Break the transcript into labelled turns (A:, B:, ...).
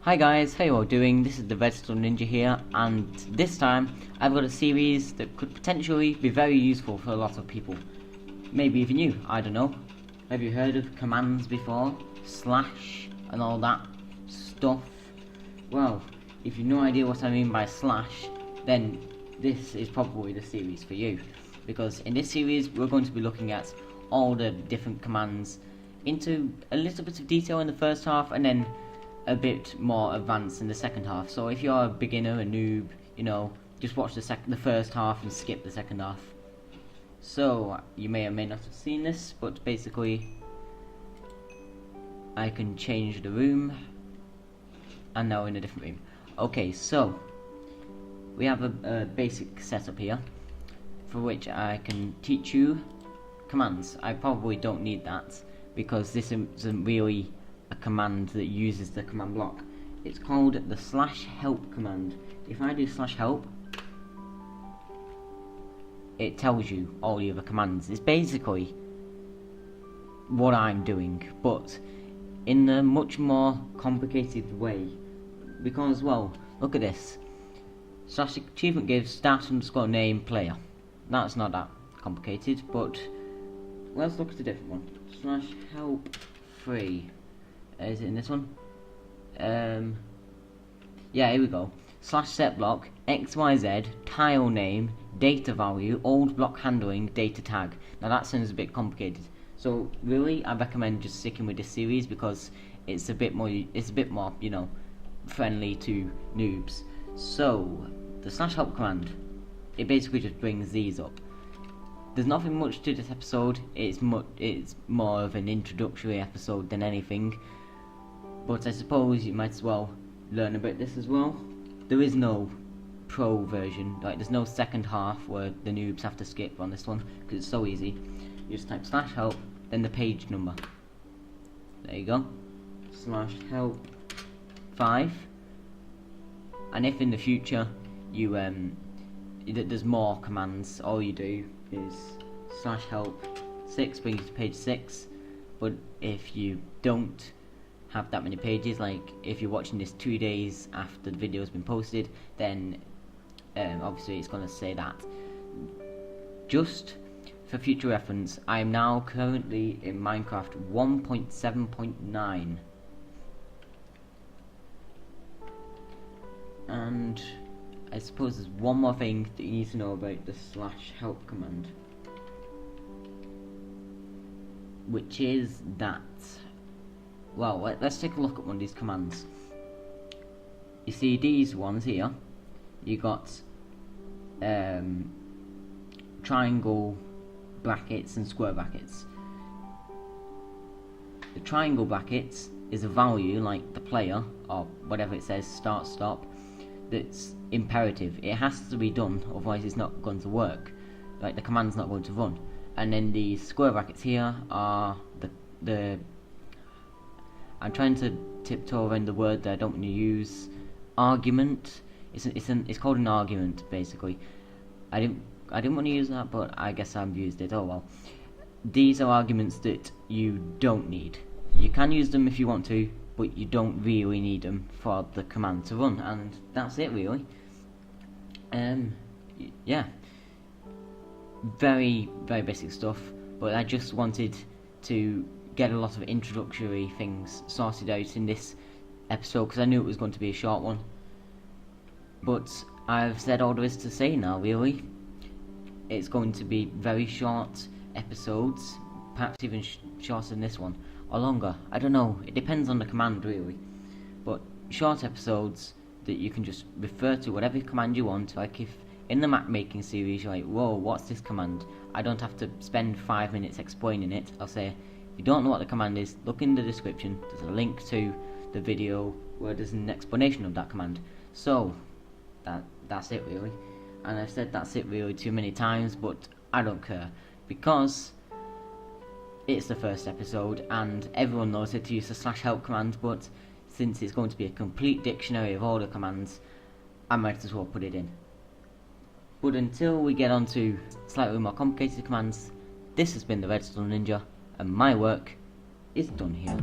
A: Hi guys, how you all doing? This is the Redstone Ninja here, and this time I've got a series that could potentially be very useful for a lot of people. Maybe even you, I don't know. Have you heard of commands before? Slash and all that stuff? Well, if you've no idea what I mean by slash, then this is probably the series for you. Because in this series we're going to be looking at all the different commands into a little bit of detail in the first half, and then a bit more advanced in the second half. So if you're a beginner, a noob, you know, just watch the first half and skip the second half. So you may or may not have seen this, but basically I can change the room, and now we're in a different room. Okay, so we have a basic setup here for which I can teach you commands. I probably don't need that because this isn't really a command that uses the command block. It's called the /help command. If I do /help, it tells you all the other commands. It's basically what I'm doing, but in a much more complicated way. Because, well, look at this. /achievement gives start_name player. That's not that complicated, but let's look at a different one. /help free. Is it in this one? Yeah, here we go. /set block, XYZ, tile name, data value, old block handling, data tag. Now that sounds a bit complicated. So really, I recommend just sticking with this series because it's a bit more, you know, friendly to noobs. So the /help command, it basically just brings these up. There's nothing much to this episode. It's more of an introductory episode than anything. But I suppose you might as well learn about this as well. There is no pro version, like there's no second half where the noobs have to skip on this one, because it's so easy. You just type /help, then the page number. There you go. /help 5. And if in the future you there's more commands, all you do is /help 6 brings you to page 6. But if you don't have that many pages, like if you're watching this 2 days after the video has been posted, then obviously it's going to say that. Just for future reference, I am now currently in Minecraft 1.7.9, and I suppose there's one more thing that you need to know about the /help command, which is that, well, let's take a look at one of these commands. You see these ones here, you got triangle brackets and square brackets. The triangle brackets is a value, like the player, or whatever it says, start, stop, that's imperative. It has to be done, otherwise it's not going to work. Like the command's not going to run. And then the square brackets here are the I'm trying to tiptoe around the word that I don't want to use. Argument. It's called an argument, basically. I didn't want to use that, but I guess I've used it. Oh well. These are arguments that you don't need. You can use them if you want to, but you don't really need them for the command to run, and that's it really. Yeah. Very, very basic stuff, but I just wanted to get a lot of introductory things sorted out in this episode because I knew it was going to be a short one. But I've said all there is to say now, really. It's going to be very short episodes, perhaps even shorter than this one, or longer. I don't know, it depends on the command really. But short episodes that you can just refer to whatever command you want. Like if in the map making series you're like, whoa, what's this command? I don't have to spend 5 minutes explaining it. I'll say, if you don't know what the command is, look in the description. There's a link to the video where there's an explanation of that command. So that's it really. And I've said that's it really too many times, but I don't care, because it's the first episode and everyone knows how to use the /help command, but since it's going to be a complete dictionary of all the commands, I might as well put it in. But until we get on to slightly more complicated commands, this has been the Redstone Ninja, and my work is done here.